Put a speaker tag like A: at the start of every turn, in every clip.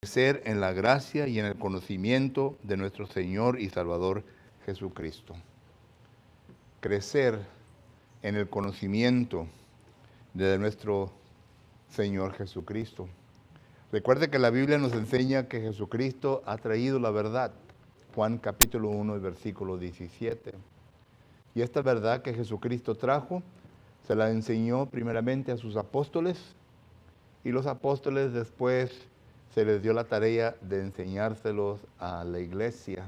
A: crecer en la gracia y en el conocimiento de nuestro Señor y Salvador Jesucristo. Crecer en el conocimiento de nuestro Señor Jesucristo. Recuerde que la Biblia nos enseña que Jesucristo ha traído la verdad. Juan capítulo 1, versículo 17. Y esta verdad que Jesucristo trajo, se la enseñó primeramente a sus apóstoles, y los apóstoles después se les dio la tarea de enseñárselos a la iglesia.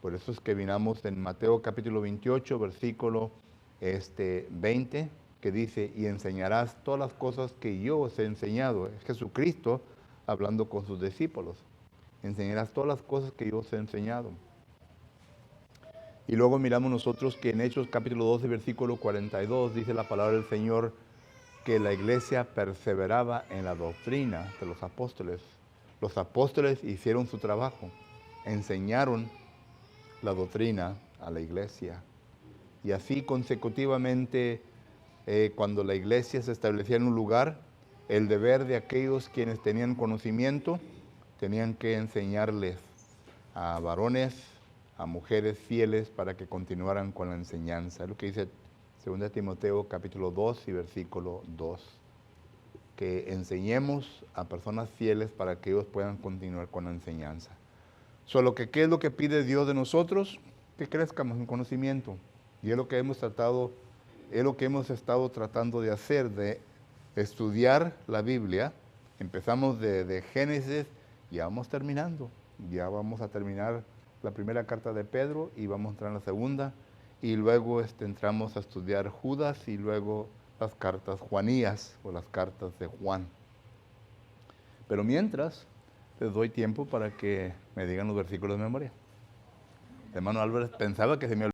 A: Por eso es que miramos en Mateo capítulo 28, versículo 20, que dice, y enseñarás todas las cosas que yo os he enseñado. Es Jesucristo hablando con sus discípulos. Enseñarás todas las cosas que yo os he enseñado. Y luego miramos nosotros que en Hechos capítulo 12, versículo 42, dice la palabra del Señor, que la iglesia perseveraba en la doctrina de los apóstoles. Los apóstoles hicieron su trabajo, enseñaron la doctrina a la iglesia. Y así consecutivamente, cuando la iglesia se establecía en un lugar, el deber de aquellos quienes tenían conocimiento, tenían que enseñarles a varones, a mujeres fieles para que continuaran con la enseñanza. Es lo que dice 2 Timoteo capítulo 2 y versículo 2. Que enseñemos a personas fieles para que ellos puedan continuar con la enseñanza. Solo que, ¿qué es lo que pide Dios de nosotros? Que crezcamos en conocimiento. Y es lo que hemos tratado, es lo que hemos estado tratando de hacer, de estudiar la Biblia. Empezamos de Génesis, ya vamos terminando. Ya vamos a terminar la primera carta de Pedro y vamos a entrar en la segunda. Y luego entramos a estudiar Judas y luego las cartas juanías o las cartas de Juan. Pero mientras, les doy tiempo para que me digan los versículos de memoria. Hermano Álvarez, pensaba que se me olvidaba.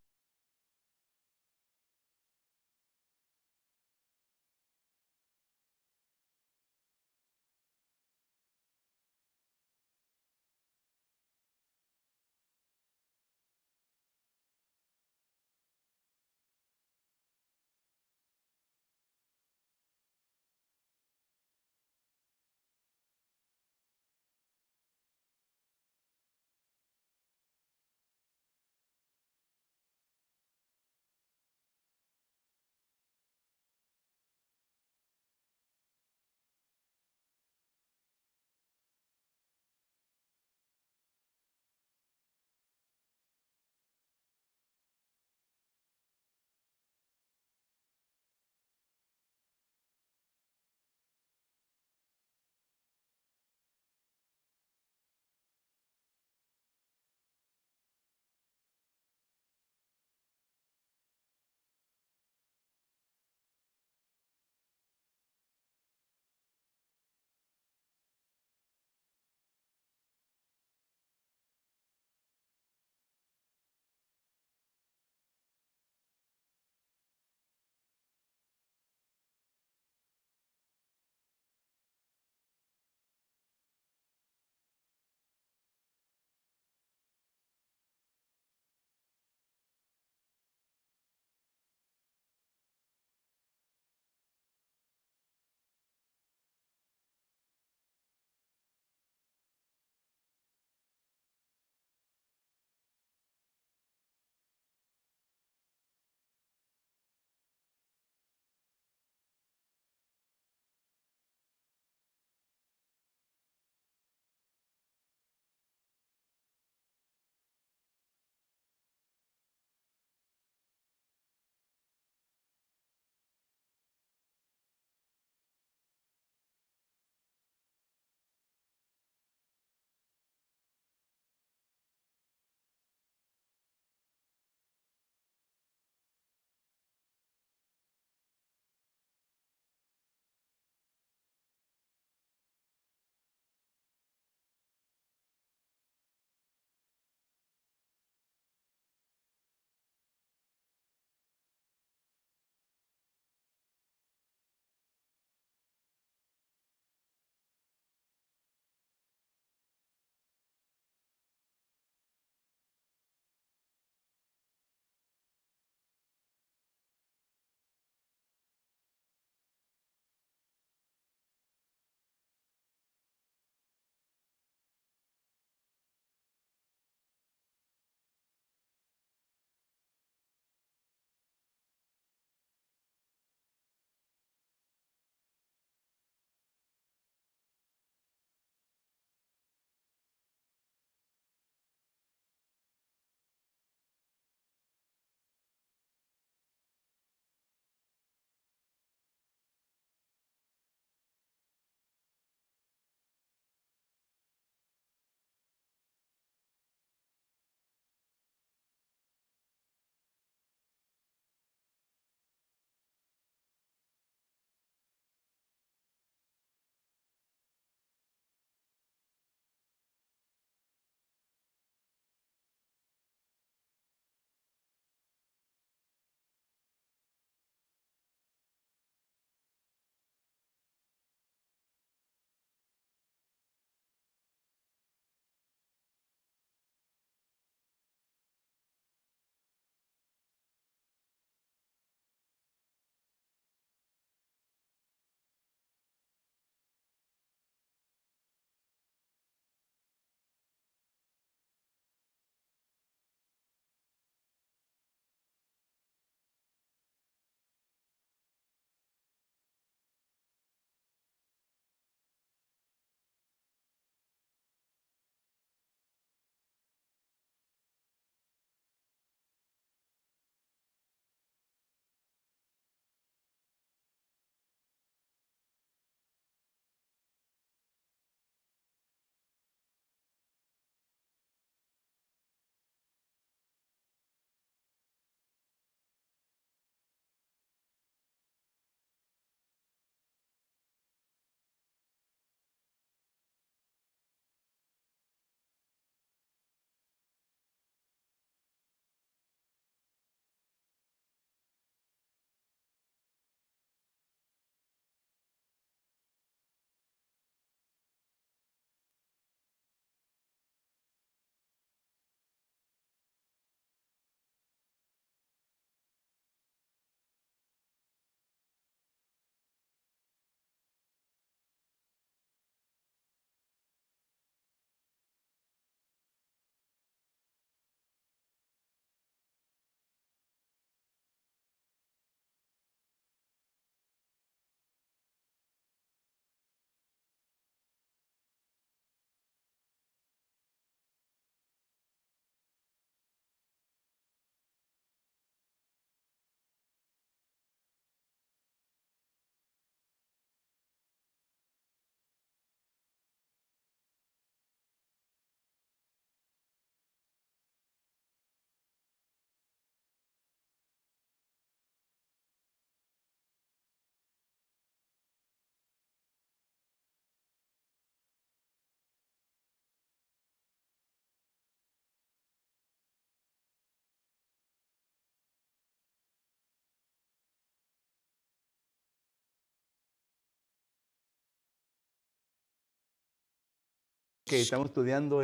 A: Ok, estamos estudiando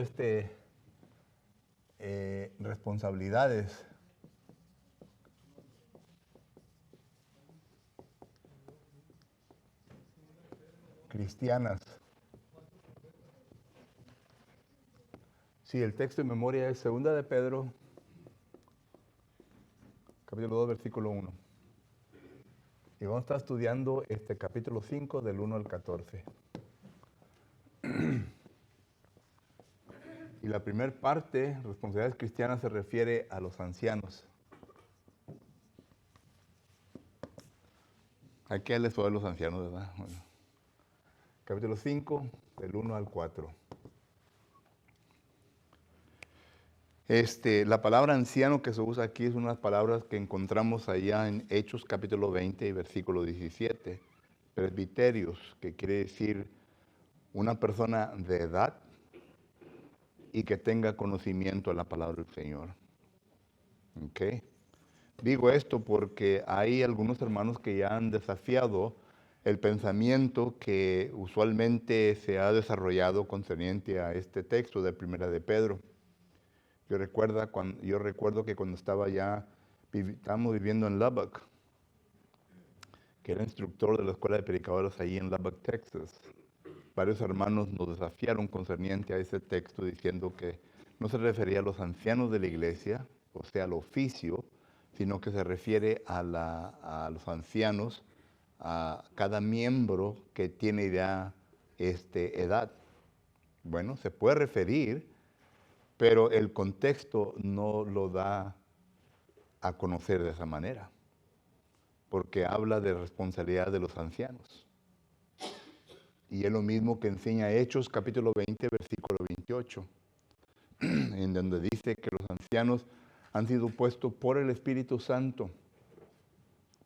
A: responsabilidades cristianas. Sí, el texto de memoria es 2 de Pedro, capítulo 2, versículo 1. Y vamos a estar estudiando capítulo 5 del 1 al 14. Y la primera parte, responsabilidades cristianas, se refiere a los ancianos. Hay que darle suave a los ancianos, ¿verdad? Bueno. Capítulo 5, del 1 al 4. La palabra anciano que se usa aquí es una de las palabras que encontramos allá en Hechos capítulo 20 y versículo 17. Presbiterios, que quiere decir una persona de edad y que tenga conocimiento de la palabra del Señor. ¿Ok? Digo esto porque hay algunos hermanos que ya han desafiado el pensamiento que usualmente se ha desarrollado concerniente a este texto de Primera de Pedro. Yo recuerdo que cuando estábamos viviendo en Lubbock, que era instructor de la escuela de predicadores allí en Lubbock, Texas, varios hermanos nos desafiaron concerniente a ese texto diciendo que no se refería a los ancianos de la iglesia, o sea, al oficio, sino que se refiere a los ancianos, a cada miembro que tiene ya edad. Bueno, se puede referir, pero el contexto no lo da a conocer de esa manera, porque habla de responsabilidad de los ancianos. Y es lo mismo que enseña Hechos capítulo 20, versículo 28, en donde dice que los ancianos han sido puestos por el Espíritu Santo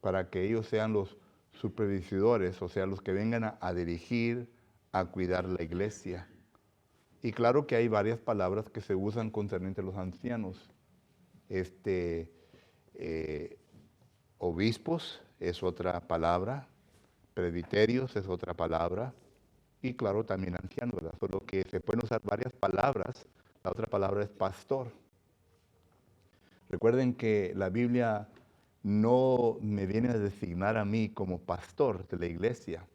A: para que ellos sean los supervisores, o sea, los que vengan a dirigir, a cuidar la iglesia. Y claro que hay varias palabras que se usan concerniente a los ancianos. Obispos es otra palabra, presbiterios es otra palabra, y claro, también ancianos, ¿verdad? Solo que se pueden usar varias palabras. La otra palabra es pastor. Recuerden que la Biblia no me viene a designar a mí como pastor de la iglesia,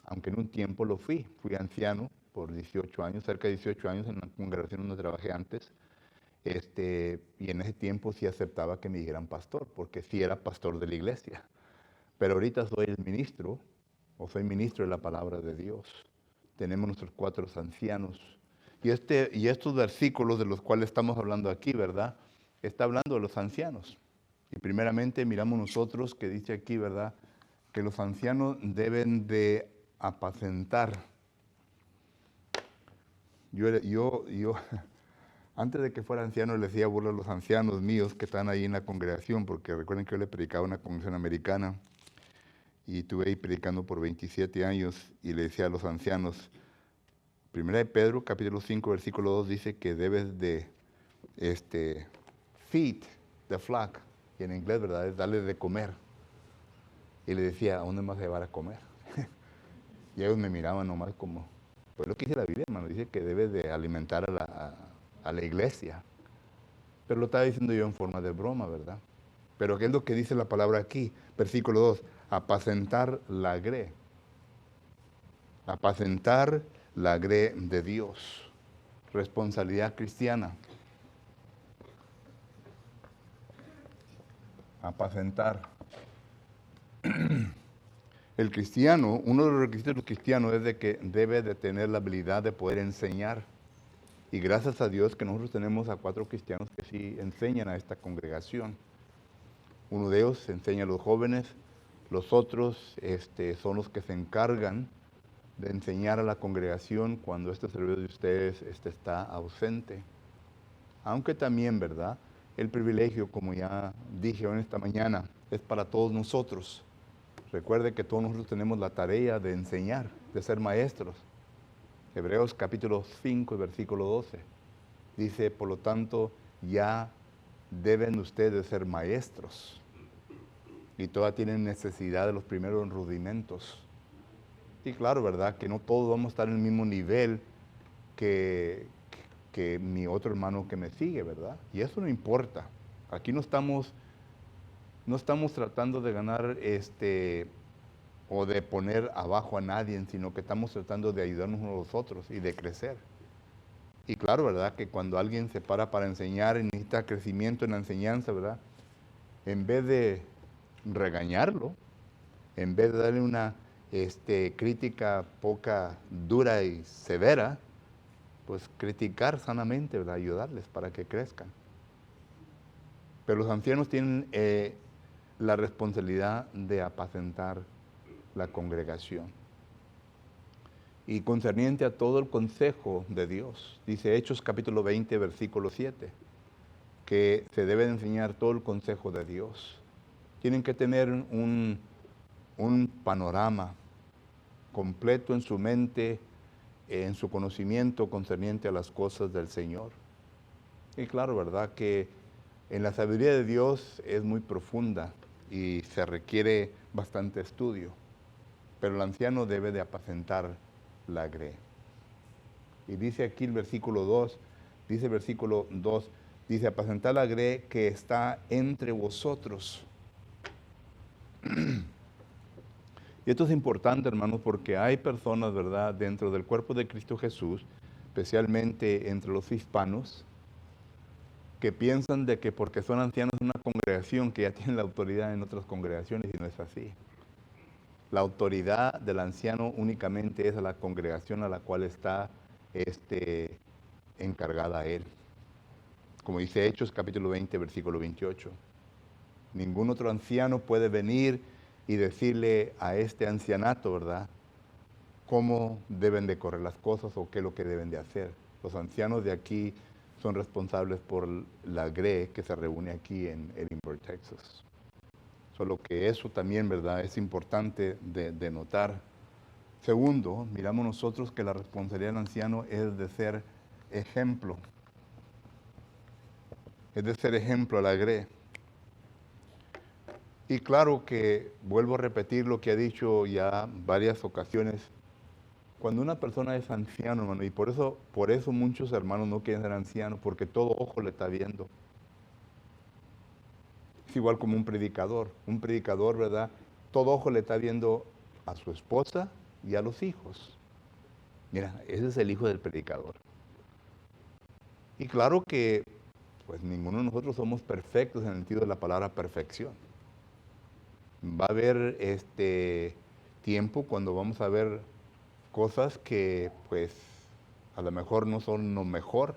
A: aunque en un tiempo lo fui. Fui anciano por 18 años, cerca de 18 años en una congregación donde trabajé antes. Y en ese tiempo sí aceptaba que me dijeran pastor, porque sí era pastor de la iglesia. Pero ahorita soy el ministro, o soy ministro de la palabra de Dios. Tenemos nuestros 4 ancianos. Y estos versículos de los cuales estamos hablando aquí, ¿verdad? Está hablando de los ancianos. Y primeramente miramos nosotros que dice aquí, ¿verdad? Que los ancianos deben de apacentar. Yo antes de que fuera anciano, le decía burla a los ancianos míos que están ahí en la congregación, porque recuerden que yo le predicaba a una congregación americana y estuve ahí predicando por 27 años y le decía a los ancianos, Primera de Pedro, capítulo 5, versículo 2, dice que debes de feed the flock, y en inglés, ¿verdad?, es darle de comer. Y le decía, ¿a dónde más se llevar a comer? Y ellos me miraban nomás como, pues lo que dice la Biblia, hermano, dice que debes de alimentar a la iglesia. Pero lo estaba diciendo yo en forma de broma, ¿verdad? Pero ¿qué es lo que dice la palabra aquí? Versículo 2, apacentar la grey. Apacentar la grey de Dios. Responsabilidad cristiana. Apacentar. El cristiano, uno de los requisitos del cristiano es de que debe de tener la habilidad de poder enseñar. Y gracias a Dios que nosotros tenemos a 4 cristianos que sí enseñan a esta congregación. Uno de ellos enseña a los jóvenes, los otros son los que se encargan de enseñar a la congregación cuando este servidor de ustedes está ausente. Aunque también, ¿verdad?, el privilegio, como ya dije hoy en esta mañana, es para todos nosotros. Recuerde que todos nosotros tenemos la tarea de enseñar, de ser maestros. Hebreos capítulo 5, versículo 12. Dice, por lo tanto, ya deben ustedes ser maestros. Y todas tienen necesidad de los primeros rudimentos. Y claro, ¿verdad?, que no todos vamos a estar en el mismo nivel que, que mi otro hermano que me sigue, ¿verdad? Y eso no importa. Aquí no estamos tratando de ganar o de poner abajo a nadie, sino que estamos tratando de ayudarnos unos a los otros y de crecer. Y claro, ¿verdad? Que cuando alguien se para enseñar y necesita crecimiento en la enseñanza, ¿verdad? En vez de regañarlo, en vez de darle una crítica poca dura y severa, pues criticar sanamente, ¿verdad? Ayudarles para que crezcan. Pero los ancianos tienen la responsabilidad de apacentar la congregación. Y concerniente a todo el consejo de Dios, dice Hechos capítulo 20, versículo 7, que se debe de enseñar todo el consejo de Dios. Tienen que tener un panorama completo en su mente, en su conocimiento concerniente a las cosas del Señor. Y claro, ¿verdad? Que en la sabiduría de Dios es muy profunda y se requiere bastante estudio, pero el anciano debe de apacentar la grey. Y dice aquí el versículo 2, dice el versículo 2, dice, apacentar la grey que está entre vosotros. Y esto es importante, hermanos, porque hay personas, ¿verdad?, dentro del cuerpo de Cristo Jesús, especialmente entre los hispanos, que piensan de que porque son ancianos de una congregación, que ya tienen la autoridad en otras congregaciones, y no es así. La autoridad del anciano únicamente es a la congregación a la cual está encargada él. Como dice Hechos capítulo 20, versículo 28. Ningún otro anciano puede venir y decirle a este ancianato, ¿verdad?, cómo deben de correr las cosas o qué es lo que deben de hacer. Los ancianos de aquí son responsables por la GRE que se reúne aquí en Edinburgh, Texas. Solo que eso también, ¿verdad?, es importante de notar. Segundo, miramos nosotros que la responsabilidad del anciano es de ser ejemplo. Es de ser ejemplo a la GRE. Y claro que vuelvo a repetir lo que he dicho ya varias ocasiones. Cuando una persona es anciano, hermano, y por eso muchos hermanos no quieren ser ancianos, porque todo ojo le está viendo. Es igual como un predicador. Un predicador, ¿verdad? Todo ojo le está viendo a su esposa y a los hijos. Mira, ese es el hijo del predicador. Y claro que, pues ninguno de nosotros somos perfectos en el sentido de la palabra perfección. Va a haber tiempo cuando vamos a ver cosas que, pues, a lo mejor no son lo mejor,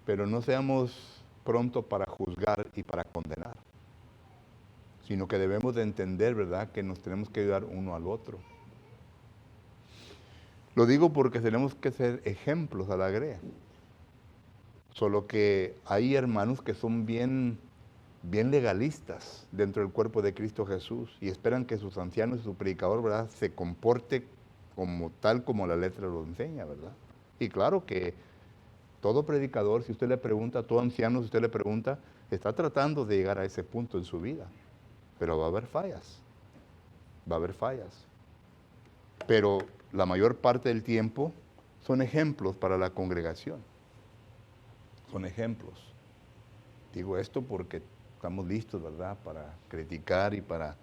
A: pero no seamos pronto para juzgar y para condenar, sino que debemos de entender, ¿verdad?, que nos tenemos que ayudar uno al otro. Lo digo porque tenemos que ser ejemplos a la GRE. Solo que hay hermanos que son bien legalistas dentro del cuerpo de Cristo Jesús y esperan que sus ancianos y su predicador, ¿verdad?, se comporte como tal como la letra lo enseña, ¿verdad? Y claro que todo predicador, si usted le pregunta, todo anciano, si usted le pregunta, está tratando de llegar a ese punto en su vida. Pero va a haber fallas. Va a haber fallas. Pero la mayor parte del tiempo son ejemplos para la congregación. Son ejemplos. Digo esto porque estamos listos, ¿verdad?, para criticar y para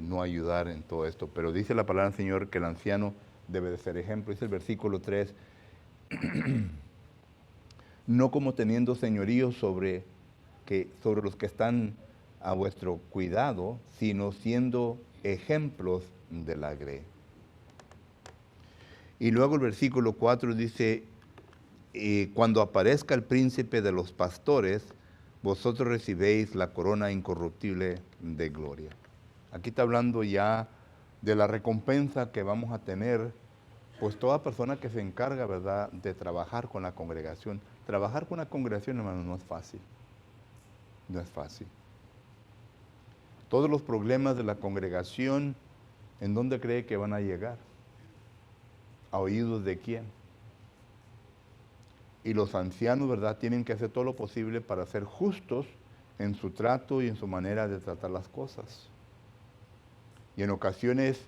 A: no ayudar en todo esto. Pero dice la palabra del Señor que el anciano debe de ser ejemplo. Dice el versículo 3, no como teniendo señorío sobre los que están a vuestro cuidado, sino siendo ejemplos de la GRE. Y luego el versículo 4 dice, cuando aparezca el príncipe de los pastores, vosotros recibéis la corona incorruptible de gloria. Aquí está hablando ya de la recompensa que vamos a tener, pues toda persona que se encarga, ¿verdad?, de trabajar con la congregación. Trabajar con la congregación, hermano, no es fácil. No es fácil. Todos los problemas de la congregación, ¿en dónde cree que van a llegar? ¿A oídos de quién? Y los ancianos, ¿verdad?, tienen que hacer todo lo posible para ser justos en su trato y en su manera de tratar las cosas. Y en ocasiones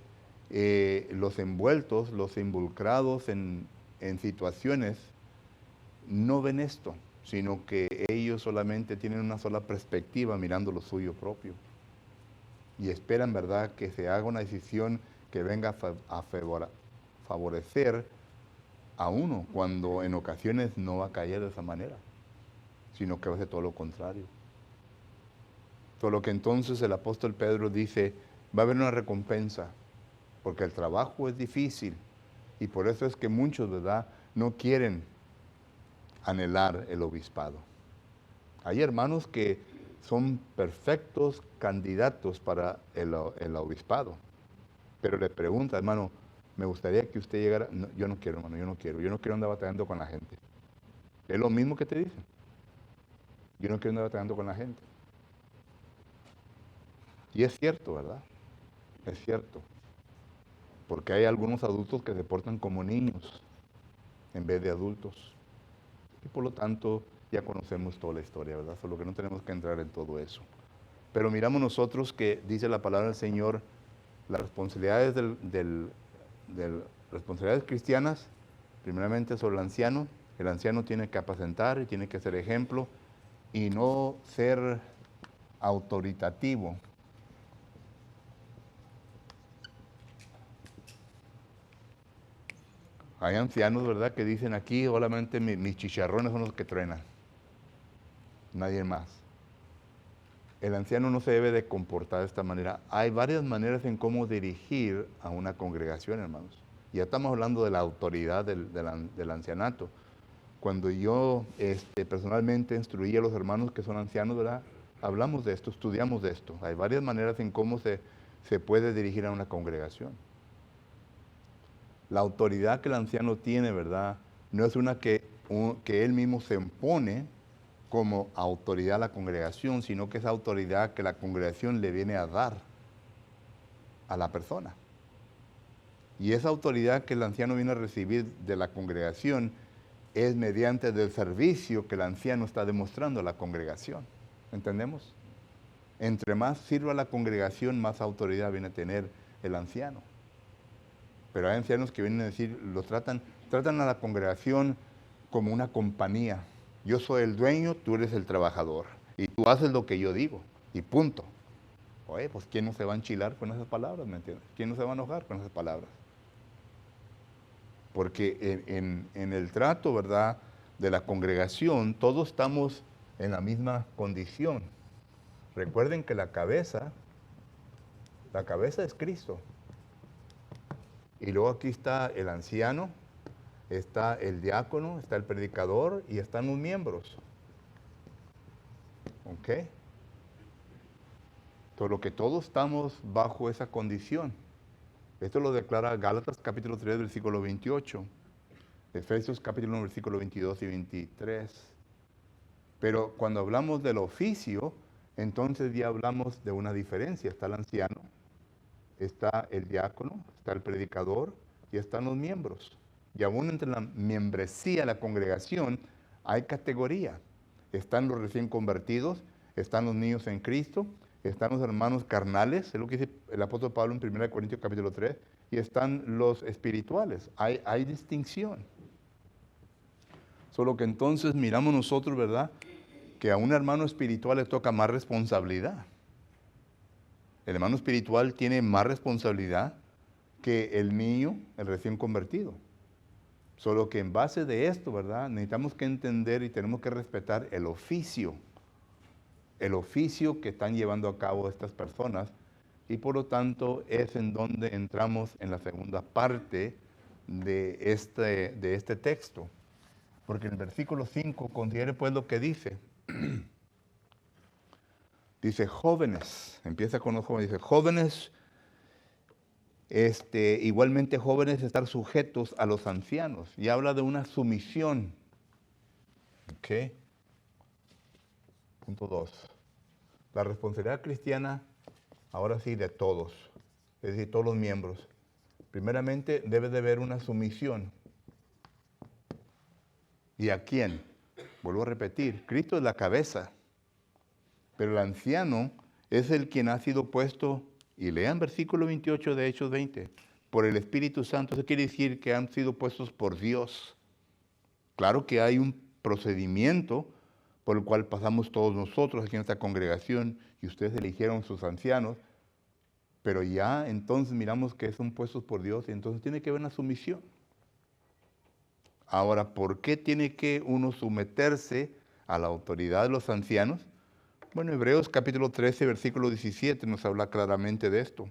A: los envueltos, los involucrados en en situaciones no ven esto, sino que ellos solamente tienen una sola perspectiva mirando lo suyo propio. Y esperan, ¿verdad?, que se haga una decisión que venga a favorecer a uno, cuando en ocasiones no va a caer de esa manera, sino que va a ser todo lo contrario. Por lo que entonces el apóstol Pedro dice, va a haber una recompensa, porque el trabajo es difícil, y por eso es que muchos, ¿verdad?, no quieren anhelar el obispado. Hay hermanos que son perfectos candidatos para el obispado, pero le pregunta, hermano, me gustaría que usted llegara. No, yo no quiero, hermano, yo no quiero andar batallando con la gente. Es lo mismo que te dicen. Yo no quiero andar batallando con la gente. Y es cierto, ¿verdad? Es cierto. Porque hay algunos adultos que se portan como niños en vez de adultos. Y por lo tanto, ya conocemos toda la historia, ¿verdad? Solo que no tenemos que entrar en todo eso. Pero miramos nosotros que dice la palabra del Señor, las responsabilidades responsabilidades cristianas, primeramente sobre el anciano. El anciano tiene que apacentar y tiene que ser ejemplo y no ser autoritativo. Hay ancianos, ¿verdad?, que dicen aquí solamente mis chicharrones son los que truenan, nadie más. El anciano no se debe de comportar de esta manera. Hay varias maneras en cómo dirigir a una congregación, hermanos. Ya estamos hablando de la autoridad del ancianato. Cuando yo personalmente instruí a los hermanos que son ancianos, ¿verdad?, hablamos de esto, estudiamos de esto. Hay varias maneras en cómo se puede dirigir a una congregación. La autoridad que el anciano tiene, ¿verdad?, no es una que él mismo se impone como autoridad a la congregación, sino que es autoridad que la congregación le viene a dar a la persona. Y esa autoridad que el anciano viene a recibir de la congregación es mediante el servicio que el anciano está demostrando a la congregación. ¿Entendemos? Entre más sirva la congregación, más autoridad viene a tener el anciano. Pero hay ancianos que vienen a decir, tratan a la congregación como una compañía. Yo soy el dueño, tú eres el trabajador. Y tú haces lo que yo digo. Y punto. Oye, pues ¿quién no se va a enchilar con esas palabras? ¿Me entiendes? ¿Quién no se va a enojar con esas palabras? Porque en el trato, ¿verdad?, de la congregación, todos estamos en la misma condición. Recuerden que la cabeza es Cristo. Y luego aquí está el anciano, está el diácono, está el predicador y están los miembros. ¿Ok? Por lo que todos estamos bajo esa condición. Esto lo declara Gálatas capítulo 3, versículo 28. Efesios capítulo 1, versículo 22 y 23. Pero cuando hablamos del oficio, entonces ya hablamos de una diferencia. Está el anciano, está el diácono, está el predicador y están los miembros. Y aún entre la membresía de la congregación hay categoría. Están los recién convertidos, están los niños en Cristo, están los hermanos carnales, es lo que dice el apóstol Pablo en 1 Corintios capítulo 3, y están los espirituales. Hay distinción. Solo que entonces miramos nosotros, ¿verdad?, que a un hermano espiritual le toca más responsabilidad. El hermano espiritual tiene más responsabilidad que el niño, el recién convertido. Solo que en base de esto, ¿verdad?, necesitamos que entender y tenemos que respetar el oficio que están llevando a cabo estas personas, y por lo tanto es en donde entramos en la segunda parte de este texto. Porque en el versículo 5, considere pues lo que dice. Dice, jóvenes, empieza con los jóvenes, dice, jóvenes, igualmente jóvenes estar sujetos a los ancianos. Y habla de una sumisión. ¿Ok? Punto 2. La responsabilidad cristiana, ahora sí, de todos, es decir, todos los miembros. Primeramente, debe de haber una sumisión. ¿Y a quién? Vuelvo a repetir, Cristo es la cabeza, pero el anciano es el quien ha sido puesto, y lean versículo 28 de Hechos 20, por el Espíritu Santo. Eso quiere decir que han sido puestos por Dios. Claro que hay un procedimiento por el cual pasamos todos nosotros aquí en esta congregación y ustedes eligieron sus ancianos, pero ya entonces miramos que son puestos por Dios y entonces tiene que haber una sumisión. Ahora, ¿por qué tiene que uno someterse a la autoridad de los ancianos? Bueno, Hebreos capítulo 13, versículo 17 nos habla claramente de esto.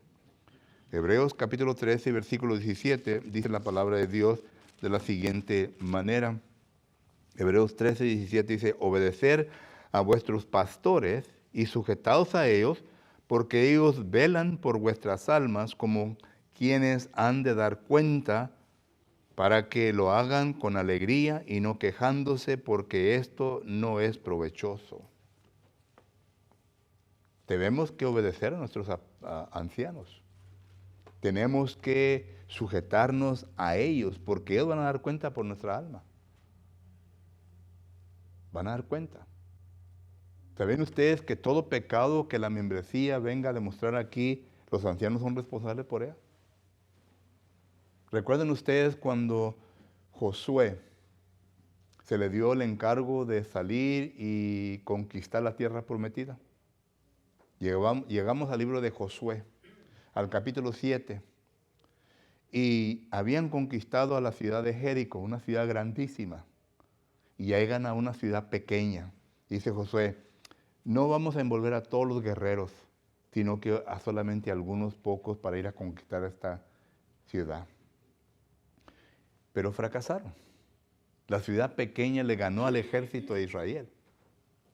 A: Hebreos capítulo 13, versículo 17 dice la palabra de Dios de la siguiente manera. Hebreos 13, 17 dice, obedecer a vuestros pastores y sujetaos a ellos, porque ellos velan por vuestras almas como quienes han de dar cuenta, para que lo hagan con alegría y no quejándose, porque esto no es provechoso. Tenemos que obedecer a nuestros ancianos. Tenemos que sujetarnos a ellos, porque ellos van a dar cuenta por nuestra alma. Van a dar cuenta. ¿Saben ustedes que todo pecado que la membresía venga a demostrar aquí, los ancianos son responsables por ella? ¿Recuerdan ustedes cuando Josué se le dio el encargo de salir y conquistar la tierra prometida? Llegamos al libro de Josué, al capítulo 7, y habían conquistado a la ciudad de Jericó, una ciudad grandísima, y llegan a una ciudad pequeña. Dice Josué, no vamos a envolver a todos los guerreros, sino que a solamente algunos pocos para ir a conquistar esta ciudad. Pero fracasaron. La ciudad pequeña le ganó al ejército de Israel.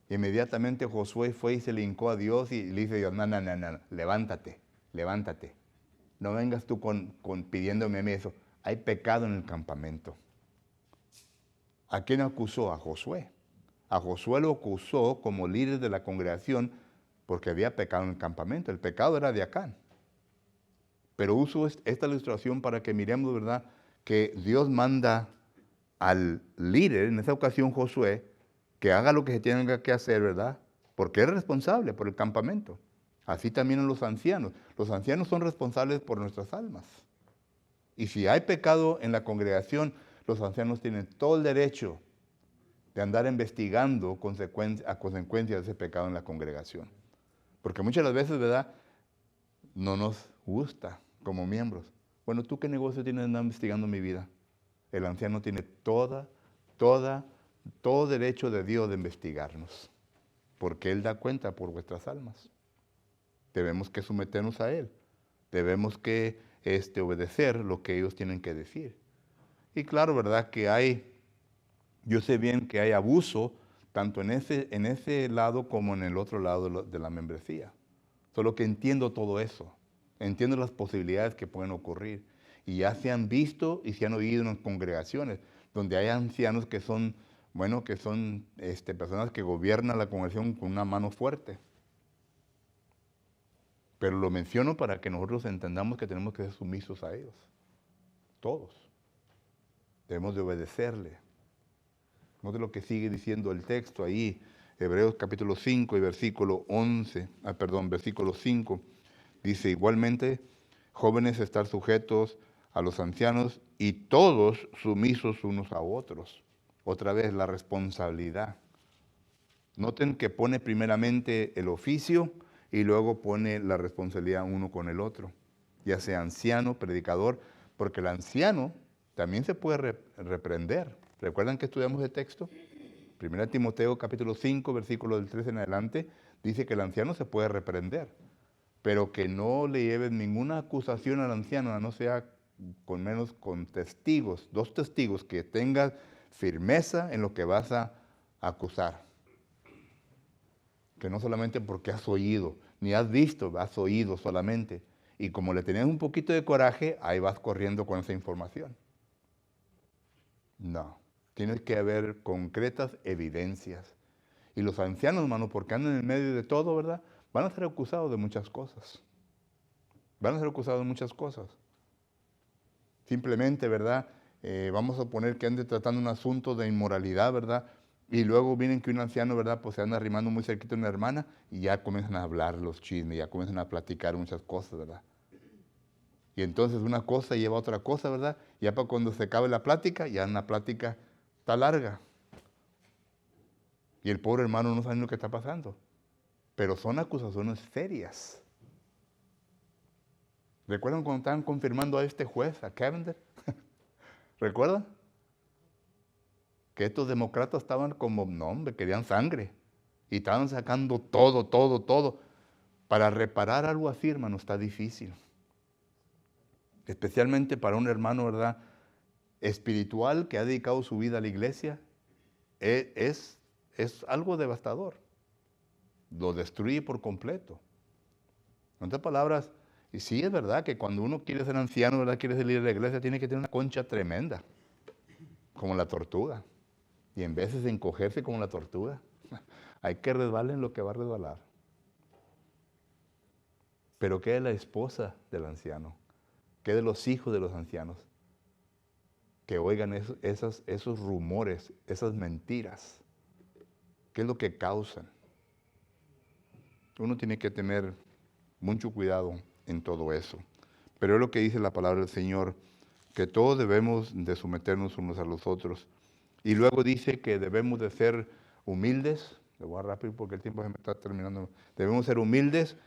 A: Inmediatamente Josué fue y se le hincó a Dios y le dice Dios, no, levántate, levántate. No vengas tú pidiéndome a mí eso. Hay pecado en el campamento. ¿A quién acusó? A Josué. A Josué lo acusó como líder de la congregación porque había pecado en el campamento. El pecado era de Acán. Pero uso esta ilustración para que miremos, ¿verdad?, que Dios manda al líder, en esa ocasión Josué, que haga lo que se tenga que hacer, ¿verdad? Porque es responsable por el campamento. Así también en los ancianos. Los ancianos son responsables por nuestras almas. Y si hay pecado en la congregación, los ancianos tienen todo el derecho de andar investigando a consecuencia de ese pecado en la congregación. Porque muchas de las veces, ¿verdad?, no nos gusta como miembros. Bueno, ¿tú qué negocio tienes de andar investigando mi vida? El anciano tiene todo derecho de Dios de investigarnos, porque Él da cuenta por vuestras almas. Debemos que someternos a Él. Debemos que obedecer lo que ellos tienen que decir. Y claro, ¿verdad?, que yo sé bien que hay abuso tanto en ese lado como en el otro lado de la membresía. Solo que entiendo todo eso. Entiendo las posibilidades que pueden ocurrir. Y ya se han visto y se han oído en congregaciones donde hay ancianos que son, personas que gobiernan la congregación con una mano fuerte. Pero lo menciono para que nosotros entendamos que tenemos que ser sumisos a ellos. Todos. Debemos de obedecerle. Note lo que sigue diciendo el texto ahí, Hebreos capítulo 5 y versículo 5. Dice, igualmente, jóvenes estar sujetos a los ancianos y todos sumisos unos a otros. Otra vez, la responsabilidad. Noten que pone primeramente el oficio y luego pone la responsabilidad uno con el otro. Ya sea anciano, predicador, porque el anciano también se puede reprender. ¿Recuerdan que estudiamos el texto? 1 Timoteo capítulo 5, versículo del 13 en adelante, dice que el anciano se puede reprender, pero que no le lleven ninguna acusación al anciano, a no sea con testigos, 2 testigos, que tengas firmeza en lo que vas a acusar. Que no solamente porque has oído, ni has visto, has oído solamente. Y como le tenés un poquito de coraje, ahí vas corriendo con esa información. No, tiene que haber concretas evidencias. Y los ancianos, hermano, porque andan en el medio de todo, ¿verdad?, van a ser acusados de muchas cosas. Van a ser acusados de muchas cosas. Simplemente, ¿verdad?, vamos a poner que ande tratando un asunto de inmoralidad, ¿verdad?, y luego vienen que un anciano, ¿verdad?, pues se anda arrimando muy cerquita de una hermana y ya comienzan a hablar los chismes, ya comienzan a platicar muchas cosas, ¿verdad? Y entonces una cosa lleva a otra cosa, ¿verdad? Ya para cuando se acabe la plática, ya una plática está larga. Y el pobre hermano no sabe lo que está pasando. Pero son acusaciones serias. ¿Recuerdan cuando estaban confirmando a este juez, a Cavender? ¿Recuerdan? Que estos demócratas estaban como, no hombre, querían sangre. Y estaban sacando todo, todo, todo. Para reparar algo así, hermano, está difícil. Especialmente para un hermano, ¿verdad?, espiritual que ha dedicado su vida a la iglesia. Es algo devastador. Lo destruye por completo. En otras palabras, y sí es verdad que cuando uno quiere ser anciano, ¿verdad?, quiere salir de la iglesia, tiene que tener una concha tremenda, como la tortuga. Y en vez de encogerse como la tortuga, hay que resbalar en lo que va a resbalar. Pero ¿qué de la esposa del anciano? ¿Qué de los hijos de los ancianos? Que oigan esos rumores, esas mentiras. ¿Qué es lo que causan? Uno tiene que tener mucho cuidado en todo eso. Pero es lo que dice la palabra del Señor, que todos debemos de someternos unos a los otros. Y luego dice que debemos de ser humildes. Le voy a rápido porque el tiempo se me está terminando. Debemos ser humildes,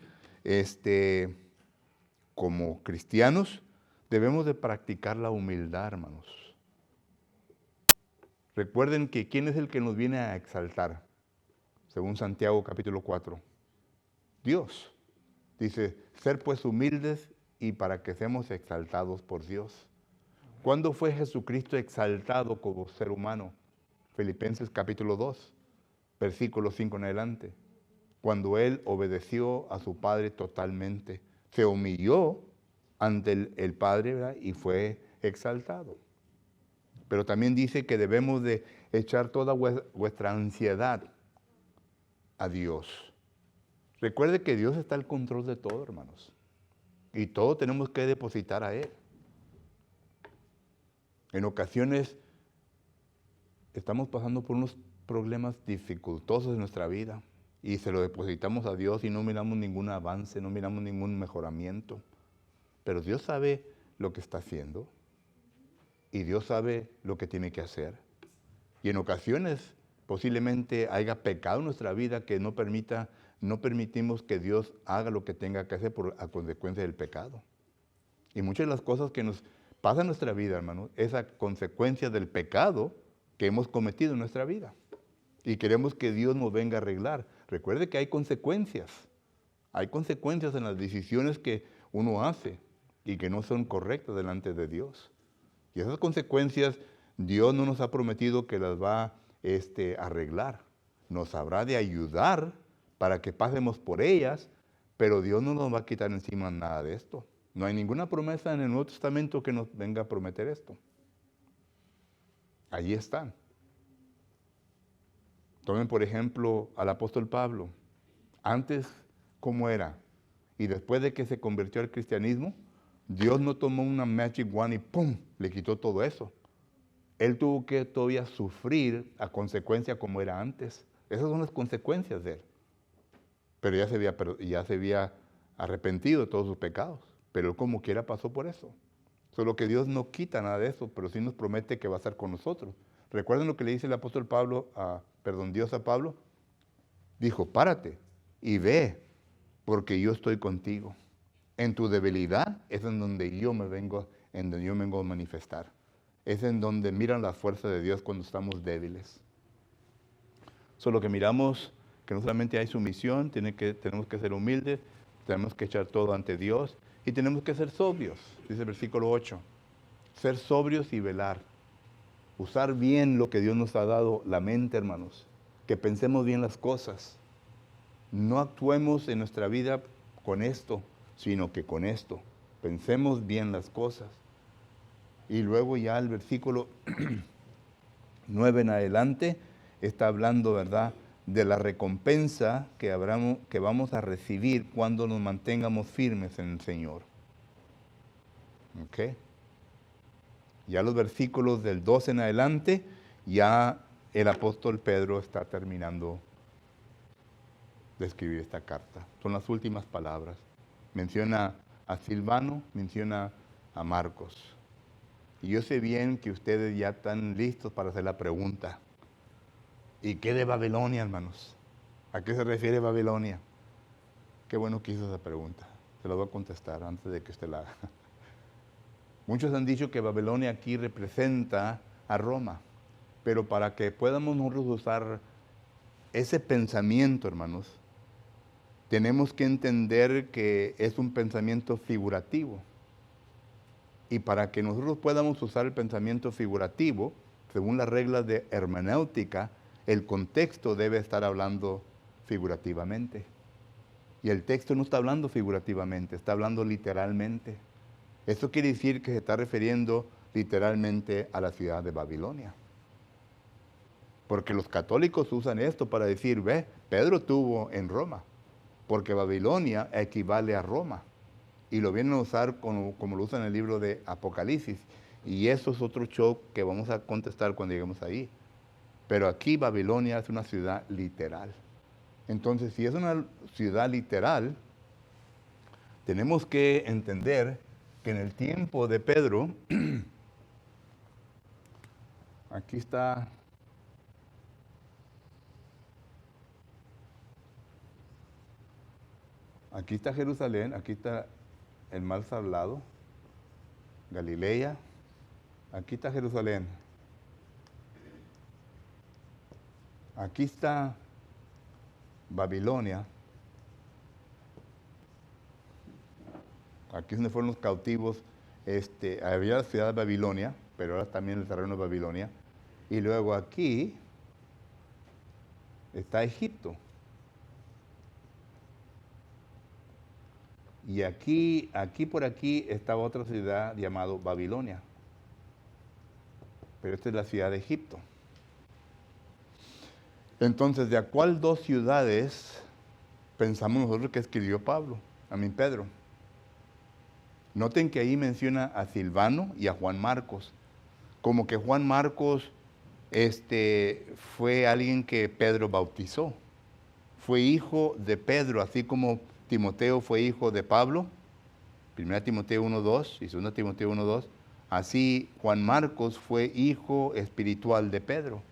A: como cristianos. Debemos de practicar la humildad, hermanos. Recuerden que ¿quién es el que nos viene a exaltar? Según Santiago capítulo 4. Dios. Dice, ser pues humildes y para que seamos exaltados por Dios. ¿Cuándo fue Jesucristo exaltado como ser humano? Filipenses capítulo 2, versículo 5 en adelante. Cuando Él obedeció a su Padre totalmente, se humilló ante el Padre, ¿verdad?, y fue exaltado. Pero también dice que debemos de echar toda vuestra ansiedad a Dios. Recuerde que Dios está al control de todo, hermanos. Y todo tenemos que depositar a Él. En ocasiones estamos pasando por unos problemas dificultosos en nuestra vida y se lo depositamos a Dios y no miramos ningún avance, no miramos ningún mejoramiento. Pero Dios sabe lo que está haciendo y Dios sabe lo que tiene que hacer. Y en ocasiones posiblemente haya pecado en nuestra vida que no permitimos que Dios haga lo que tenga que hacer a consecuencia del pecado. Y muchas de las cosas que nos pasan en nuestra vida, hermano, es a consecuencia del pecado que hemos cometido en nuestra vida. Y queremos que Dios nos venga a arreglar. Recuerde que hay consecuencias. Hay consecuencias en las decisiones que uno hace y que no son correctas delante de Dios. Y esas consecuencias Dios no nos ha prometido que las va a arreglar. Nos habrá de ayudar para que pasemos por ellas, pero Dios no nos va a quitar encima nada de esto. No hay ninguna promesa en el Nuevo Testamento que nos venga a prometer esto. Allí están. Tomen por ejemplo al apóstol Pablo. Antes, ¿cómo era? Y después de que se convirtió al cristianismo, Dios no tomó una magic wand y ¡pum!, le quitó todo eso. Él tuvo que todavía sufrir a consecuencia como era antes. Esas son las consecuencias de él. Pero ya se había arrepentido de todos sus pecados. Pero él como quiera pasó por eso. Solo que Dios no quita nada de eso, pero sí nos promete que va a estar con nosotros. ¿Recuerdan lo que le dice el apóstol Dios a Pablo? Dijo, párate y ve, porque yo estoy contigo. En tu debilidad es en donde yo me vengo a manifestar. Es en donde miran la fuerza de Dios cuando estamos débiles. Solo que miramos que no solamente hay sumisión, tenemos que ser humildes, tenemos que echar todo ante Dios y tenemos que ser sobrios, dice el versículo 8. Ser sobrios y velar. Usar bien lo que Dios nos ha dado, la mente, hermanos. Que pensemos bien las cosas. No actuemos en nuestra vida con esto, sino que con esto. Pensemos bien las cosas. Y luego ya el versículo 9 en adelante está hablando, ¿verdad?, de la recompensa que vamos a recibir cuando nos mantengamos firmes en el Señor. ¿Ok? Ya los versículos del 12 en adelante, ya el apóstol Pedro está terminando de escribir esta carta. Son las últimas palabras. Menciona a Silvano, menciona a Marcos. Y yo sé bien que ustedes ya están listos para hacer la pregunta. ¿Y qué de Babilonia, hermanos? ¿A qué se refiere Babilonia? Qué bueno que hizo esa pregunta. Se la voy a contestar antes de que usted la haga. Muchos han dicho que Babilonia aquí representa a Roma, pero para que podamos nosotros usar ese pensamiento, hermanos, tenemos que entender que es un pensamiento figurativo. Y para que nosotros podamos usar el pensamiento figurativo, según las reglas de hermenéutica, el contexto debe estar hablando figurativamente. Y el texto no está hablando figurativamente, está hablando literalmente. Eso quiere decir que se está refiriendo literalmente a la ciudad de Babilonia. Porque los católicos usan esto para decir, ve, Pedro estuvo en Roma, porque Babilonia equivale a Roma. Y lo vienen a usar como lo usan en el libro de Apocalipsis. Y eso es otro show que vamos a contestar cuando lleguemos ahí. Pero aquí Babilonia es una ciudad literal. Entonces, si es una ciudad literal, tenemos que entender que en el tiempo de Pedro, aquí está Jerusalén, aquí está el mar Salado, Galilea, aquí está Jerusalén, aquí está Babilonia, aquí es donde fueron los cautivos, había la ciudad de Babilonia, pero ahora también el terreno de Babilonia, y luego aquí está Egipto. Y aquí por aquí estaba otra ciudad llamada Babilonia. Pero esta es la ciudad de Egipto. Entonces, ¿de a cuál dos ciudades pensamos nosotros que escribió Pedro? Noten que ahí menciona a Silvano y a Juan Marcos. Como que Juan Marcos fue alguien que Pedro bautizó. Fue hijo de Pedro, así como Timoteo fue hijo de Pablo. 1 Timoteo 1:2 y 2 Timoteo 1:2. Así Juan Marcos fue hijo espiritual de Pedro.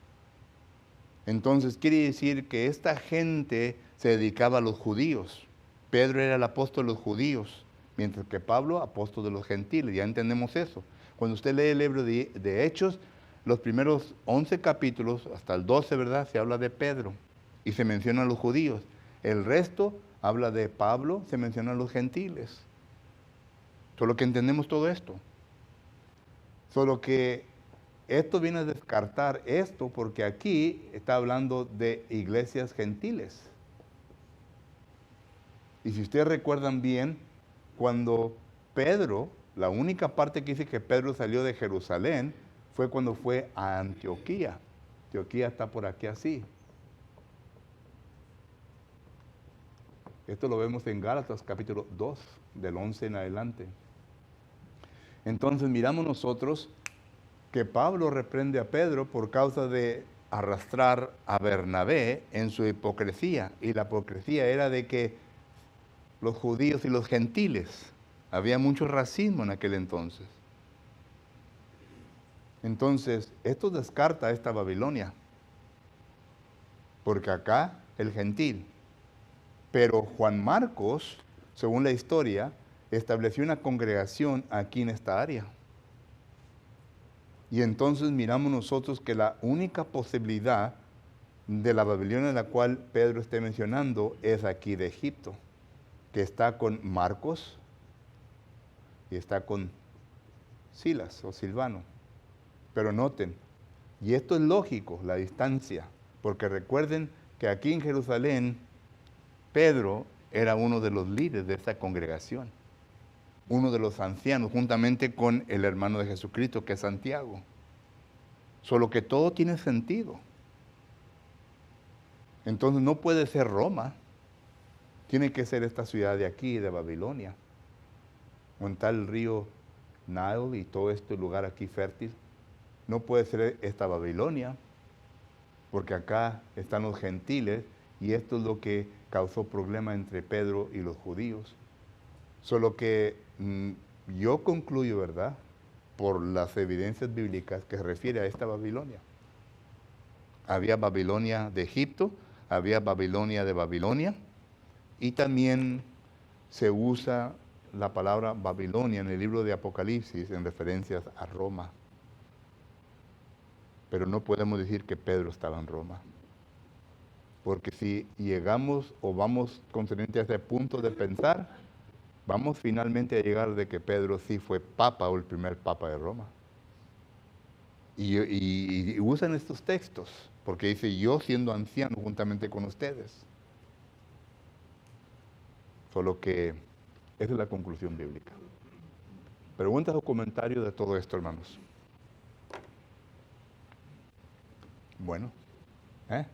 A: Entonces quiere decir que esta gente se dedicaba a los judíos. Pedro era el apóstol de los judíos, mientras que Pablo, apóstol de los gentiles. Ya entendemos eso. Cuando usted lee el libro de Hechos, los primeros 11 capítulos, hasta el 12, ¿verdad? Se habla de Pedro y se menciona a los judíos. El resto habla de Pablo, se menciona a los gentiles. Solo que entendemos todo esto. Solo que esto viene a descartar esto porque aquí está hablando de iglesias gentiles. Y si ustedes recuerdan bien, cuando Pedro, la única parte que dice que Pedro salió de Jerusalén fue cuando fue a Antioquía. Antioquía está por aquí así. Esto lo vemos en Gálatas capítulo 2, del 11 en adelante. Entonces miramos nosotros que Pablo reprende a Pedro por causa de arrastrar a Bernabé en su hipocresía. Y la hipocresía era de que los judíos y los gentiles, había mucho racismo en aquel entonces. Entonces, esto descarta a esta Babilonia, porque acá el gentil. Pero Juan Marcos, según la historia, estableció una congregación aquí en esta área. Y entonces miramos nosotros que la única posibilidad de la Babilonia en la cual Pedro esté mencionando es aquí de Egipto, que está con Marcos y está con Silas o Silvano. Pero noten, y esto es lógico, la distancia, porque recuerden que aquí en Jerusalén, Pedro era uno de los líderes de esta congregación, uno de los ancianos, juntamente con el hermano de Jesucristo, que es Santiago. Solo que todo tiene sentido. Entonces no puede ser Roma, tiene que ser esta ciudad de aquí, de Babilonia, donde está el río Nile y todo este lugar aquí fértil. No puede ser esta Babilonia, porque acá están los gentiles y esto es lo que causó problema entre Pedro y los judíos. Solo que mm, yo concluyo, ¿verdad?, por las evidencias bíblicas que se refiere a esta Babilonia. Había Babilonia de Egipto, había Babilonia de Babilonia, y también se usa la palabra Babilonia en el libro de Apocalipsis en referencias a Roma. Pero no podemos decir que Pedro estaba en Roma. Porque si llegamos o vamos concerniente a ese punto de pensar, vamos finalmente a llegar de que Pedro sí fue papa o el primer papa de Roma. Y usan estos textos, porque dice, yo siendo anciano juntamente con ustedes. Solo que esa es la conclusión bíblica. Preguntas o comentarios de todo esto, hermanos. Bueno, ¿eh?